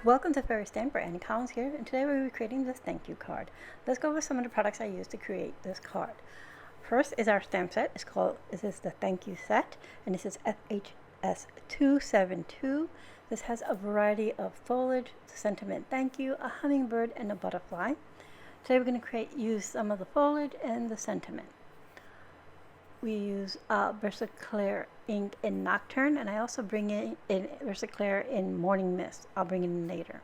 Welcome to Fairy Stamper. Annie Collins here, and today we'll be creating this thank you card. Let's go over some of the products I used to create this card. First is our stamp set. This is the thank you set, and this is FHS 272. This has a variety of foliage, sentiment thank you, a hummingbird, and a butterfly. Today we're going to use some of the foliage and the sentiment. We use VersaClair ink in Nocturne, and I also bring in VersaClair in Morning Mist. I'll bring it in later.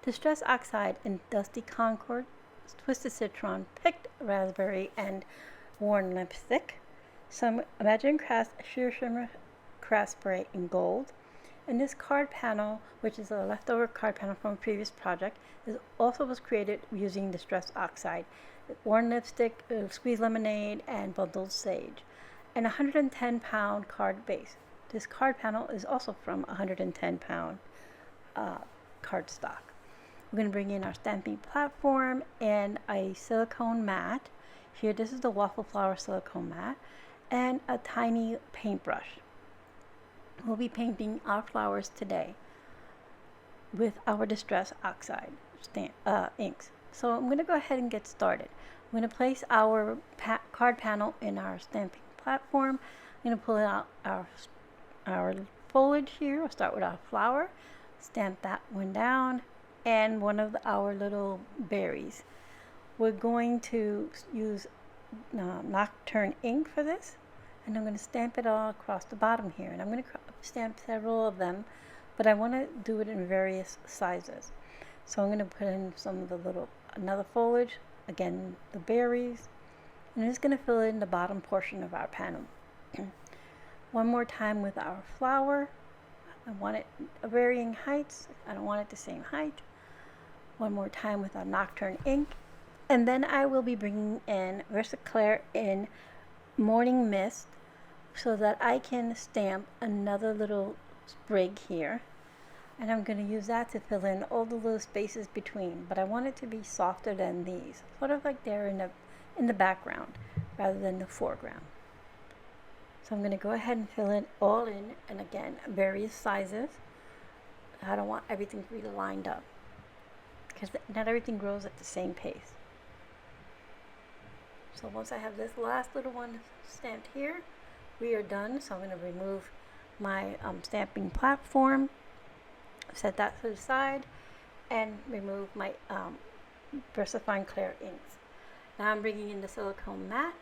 Distress Oxide in Dusty Concord, Twisted Citron, Picked Raspberry, and Worn Lipstick. Some Imaginary Crafts Shimmer Craft Spray in Gold. And this card panel, which is a leftover card panel from a previous project, was created using Distress Oxide, Worn Lipstick, Squeezed Lemonade, and Bundled Sage, and a 110-pound card base. This card panel is also from a 110-pound cardstock. We're going to bring in our stamping platform and a silicone mat. Here, this is the waffle flower silicone mat, and a tiny paintbrush. We'll be painting our flowers today with our Distress Oxide inks. So I'm going to go ahead and get started. I'm going to place our card panel in our stamping platform. I'm going to pull out our foliage here. I'll start with our flower, stamp that one down, and one of our little berries. We're going to use Nocturne ink for this, and I'm going to stamp it all across the bottom here. And I'm going to stamp several of them, but I want to do it in various sizes. So I'm going to put in some of the another foliage, again the berries, and I'm just going to fill in the bottom portion of our panel. One more time with our flower. I want it varying heights. I don't want it the same height. One more time with our Nocturne ink. And then I will be bringing in VersaClair in Morning Mist so that I can stamp another little sprig here. And I'm going to use that to fill in all the little spaces between, but I want it to be softer than these, sort of like they're in the background rather than the foreground. So I'm going to go ahead and fill it all in, and again, various sizes. I don't want everything to be lined up because not everything grows at the same pace. So once I have this last little one stamped here, we are done. So I'm going to remove my stamping platform, set that to the side, and remove my VersaFine Clair inks. Now I'm bringing in the silicone mat,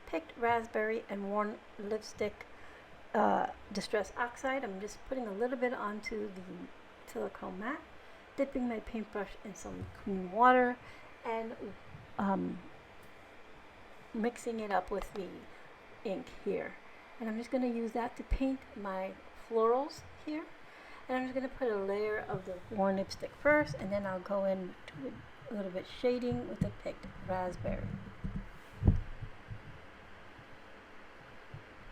Picked Raspberry, and Worn Lipstick Distress Oxide. I'm just putting a little bit onto the silicone mat, dipping my paintbrush in some clean water, and mixing it up with the ink here. And I'm just going to use that to paint my florals here. And I'm just going to put a layer of the Worn Lipstick first, and then I'll go into a little bit shading with the Picked Raspberry.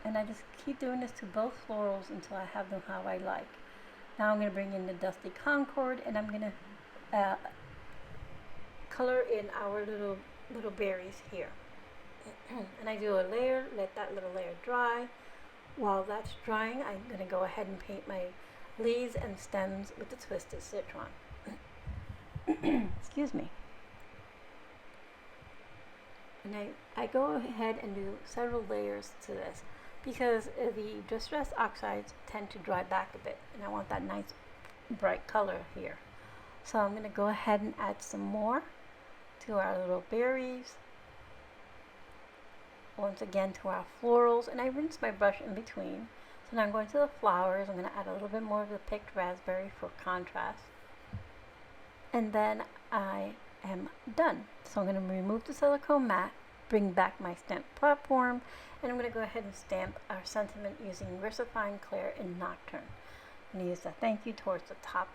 And I just keep doing this to both florals until I have them how I like. Now I'm going to bring in the Dusty Concord, and I'm going to color in our little berries here. And I do a layer, let that little layer dry. While that's drying, I'm going to go ahead and paint my leaves and stems with the Twisted Citron. Excuse me. And I go ahead and do several layers to this because the Distress Oxides tend to dry back a bit, and I want that nice bright color here. So I'm going to go ahead and add some more to our little berries. Once again to our florals, and I rinse my brush in between. So now I'm going to the flowers. I'm going to add a little bit more of the Picked Raspberry for contrast. And then I am done. So I'm going to remove the silicone mat, bring back my stamp platform, and I'm going to go ahead and stamp our sentiment using VersaFine Clair in Nocturne. I'm going to use the thank you towards the top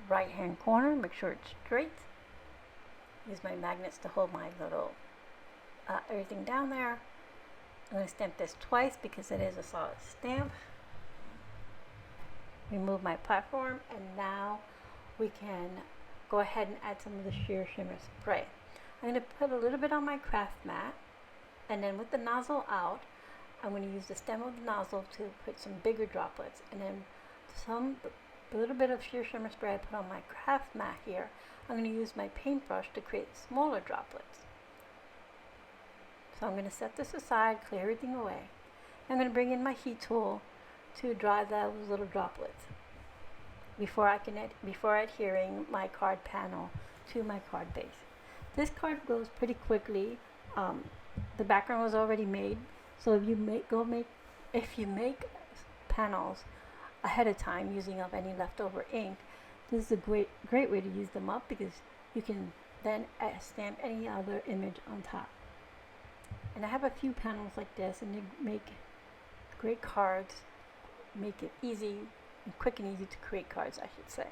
right hand corner, make sure it's straight. Use my magnets to hold my little everything down there. I'm going to stamp this twice because it is a solid stamp. Remove my platform, and now we can go ahead and add some of the sheer shimmer spray. I'm going to put a little bit on my craft mat, and then with the nozzle out, I'm going to use the stem of the nozzle to put some bigger droplets, and then some the little bit of sheer shimmer spray I put on my craft mat here, I'm going to use my paintbrush to create smaller droplets. So I'm going to set this aside, clear everything away. I'm going to bring in my heat tool to dry those little droplets before adhering my card panel to my card base. This card goes pretty quickly. The background was already made, so if you make panels ahead of time using up any leftover ink, this is a great way to use them up, because you can then stamp any other image on top. And I have a few panels like this, and they make great cards, make it easy and quick and easy to create cards, I should say.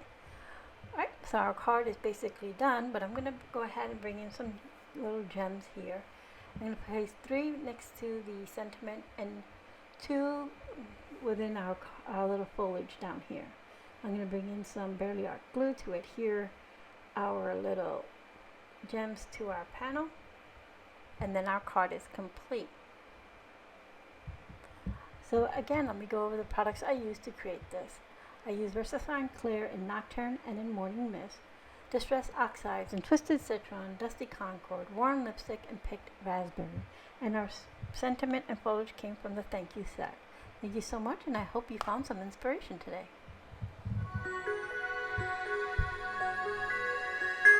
Alright, so our card is basically done, but I'm going to go ahead and bring in some little gems here. I'm going to place 3 next to the sentiment and 2 within our little foliage down here. I'm going to bring in some Barely Art glue to adhere our little gems to our panel, and then our card is complete. So again, let me go over the products I used to create this. I used VersaFine, Clair, in Nocturne and in Morning Mist, Distressed Oxides and Twisted Citron, Dusty Concord, Worn Lipstick, and Picked Raspberry. And our sentiment and foliage came from the Thank You set. Thank you so much, and I hope you found some inspiration today.